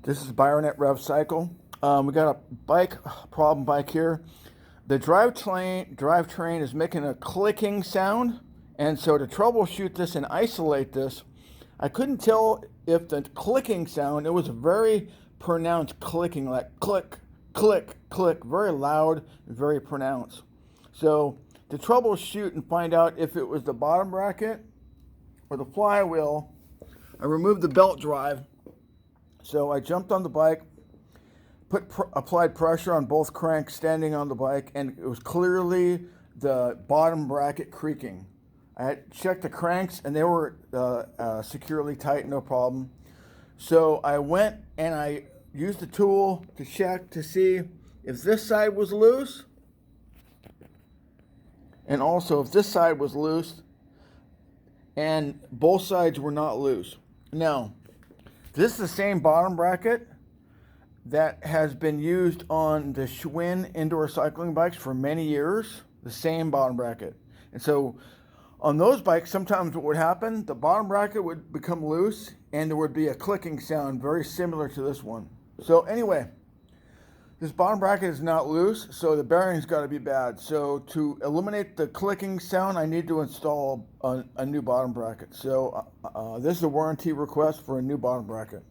This is Byron at Rev Cycle. We got a problem bike here. The drivetrain is making a clicking sound, and so to troubleshoot this and isolate this, I couldn't tell if the clicking sound, it was a very pronounced clicking, like click, click, click, very loud, very pronounced. So to troubleshoot and find out if it was the bottom bracket or the flywheel, I removed the belt drive. So I jumped on the bike, applied pressure on both cranks standing on the bike, and it was clearly the bottom bracket creaking. I had checked the cranks and they were securely tight, no problem. So I went and I used the tool to check to see if this side was loose, and also if this side was loose, and both sides were not loose. Now, this is the same bottom bracket that has been used on the Schwinn indoor cycling bikes for many years, the same bottom bracket. And so on those bikes, sometimes what would happen, the bottom bracket would become loose and there would be a clicking sound very similar to this one. So anyway, this bottom bracket is not loose, so the bearing's got to be bad. So to eliminate the clicking sound, I need to install a new bottom bracket. So this is a warranty request for a new bottom bracket.